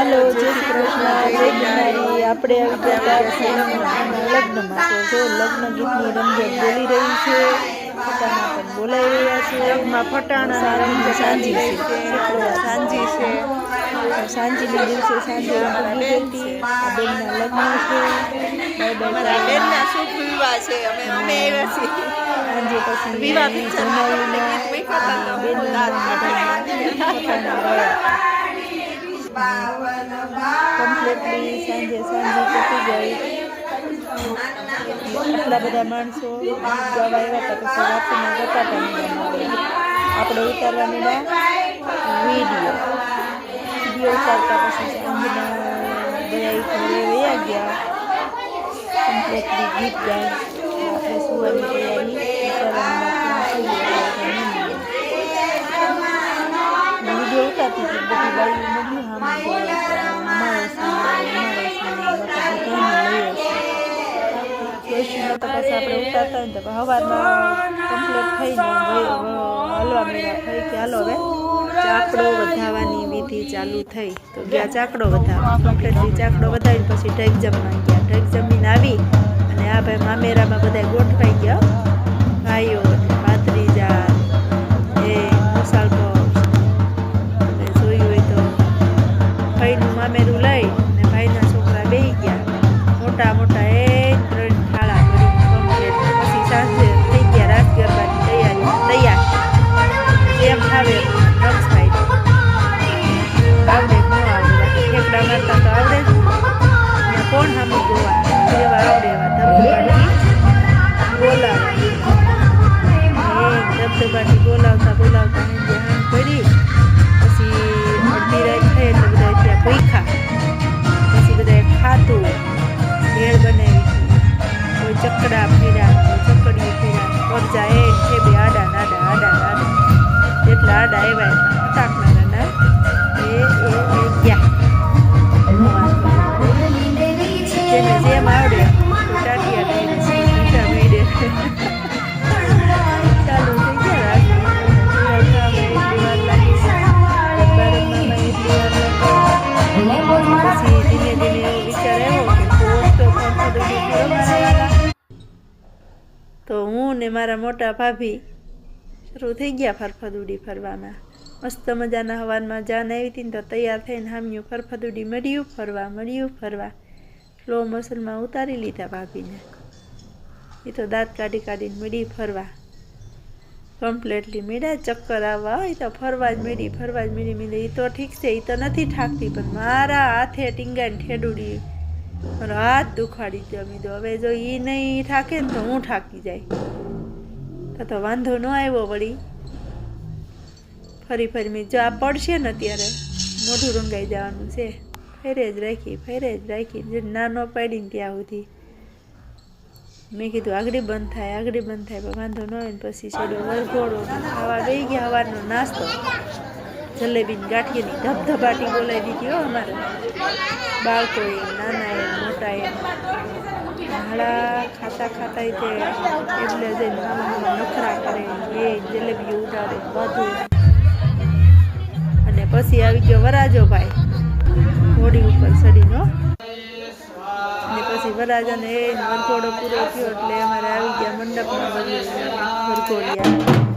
હાલો, જય શ્રી કૃષ્ણ, જય ગિરનારી। આપણે આવી ગયા લગ્નમાં, તો જો લગ્ન ગીતની રમઝટ બોલી રહી છે, ફટાણા પણ બોલાઈ રહ્યા છે। લગ્નમાં ફટાણા સાંજી છે, સાંજી છે, સાંજીના દિવસે સાંજે પૂગી હતી। આ બેનના લગ્ન છે। અમારા બેનના શુભ વિવાહ છે। અમે આવ્યા છીએ સાંજે પછી વિવાહ પિક્ચરમાં કમ્પ્લીટલી સાંજે પૂકી ગઈ। આટલા બધા માણસો ગાવા આવ્યા હતા, પછી રાત્રિના ગપાટા માંડ્યા। આપણે ઉતારવા માંડ્યા વિડીયો ઉતારતા, પછી સાંજના બધા ઘરે વયા ગયા। કમ્પ્લીટલી ગીત ગાય આપણે સુવાની તૈયારી વિડીયો ઉતારતી હતી। બધી બાઈ મળ્યું તો પાછા આપણે ઉતારતા હોય ને તો સવારમાં કમ્પ્લીટ થઈને હલવા મેળા થઈ કે હાલો હવે ચાકડો વધાવવાની વિધિ ચાલુ થઈ। તો ગયા ચાકડો વધાવવા, કમ્પ્લીટલી ચાકડો વધાવીને પછી ઢેક જમવા ગયા। ઢેક જમીને આવી અને આ ભાઈ મામેરામાં બધા ગોઠવાઈ ગયા। ભાઈઓ ભાત્રીજા એ મુસાલકો જોયું હોય તો ભાઈનું મામેરું લઈ અને ભાઈના છોકરા બેસી ગયા। મોટા મોટા ત્રણ થાળા ભરી કમ્પ્લીટ। પછી સાંજે થઈ ગયા રાસ ગરબાની તૈયાર જેમ આવે રક્ષભાઈ આવડે ન આવડે, બાકી ઠેકડા મારતા તો આવડે જ। કોણ સામે જોવા જેવા આવડે એવા ધબધબાટી બોલાવતા હાંજ પડી। પછી અડધી રાત થઈ એટલે બધા ત્યાં ભૂખ્યા। પછી બધાએ ખાધું, ભેળ બનાવી, કોઈ ચકડા ફેર્યા, કોઈ ચકડીઓ ફેર્યા, પરજા ઠેબે આડા જેટલા આડા આવ્યા ફટાકનાના ગયા। જેને જેમ આવડે કોઈ ટાટિયા મીઠા મીડે ચાલુ થઈ ગયા। પછી ધીમે ધીમે એવો વિચાર આવ્યો કે તો ફરફદુડી તો હું ને મારા મોટા ભાભી શરૂ થઈ ગયા ફરફદુડી ફરવામાં। મસ્ત મજાના હવારમાં જાન આવી હતી ને તો તૈયાર થઈને હામ્યું ફરફદુડી મળ્યું ફરવા સ્લો મોશનમાં ઉતારી લીધા ભાભીને। એ તો દાંત કાઢીને મળી ફરવા કમ્પ્લીટલી મીડા ચક્કર આવવા હોય તો ફરવા જ મળી। એ તો ઠીક છે, એ તો નથી થાકતી, પણ મારા હાથે ટીંગાને ઠેડુડી મારો હાથ દુખાડી દો મીધો। હવે જો એ નહીં થાકે ને તો હું થાકી જાય તો વાંધો ન આવ્યો। વળી ફરી મેં જો આ પડશે ને અત્યારે મોઢું રંગાઈ જવાનું છે। ફેરે જ રાખી જે નાનો પાડીને ત્યાં સુધી મેં કીધું આગળ બંધ થાય પણ વાંધો ન હોય ને પછી છેડો વરઘોડો ખાવા બેસી ગયા। સવારનો નાસ્તો જલેબીની ગાંઠિયાની ધબધબાટી બોલાવી દીધી હો અમારે બાળકોએ, નાના એ મોટા એ હાડા ખાતા તે એટલે જઈને મામા નખરા કરે એ જલેબી ઉડાડે બધું। અને પછી આવી ગયો વરાજો ભાઈ ઘોડી ઉપર ચડીનો, અને પછી વરાજાને વરઘોડો પૂરો થયો એટલે અમારે આવી ગયા મંડપમાં વરઘોડિયા।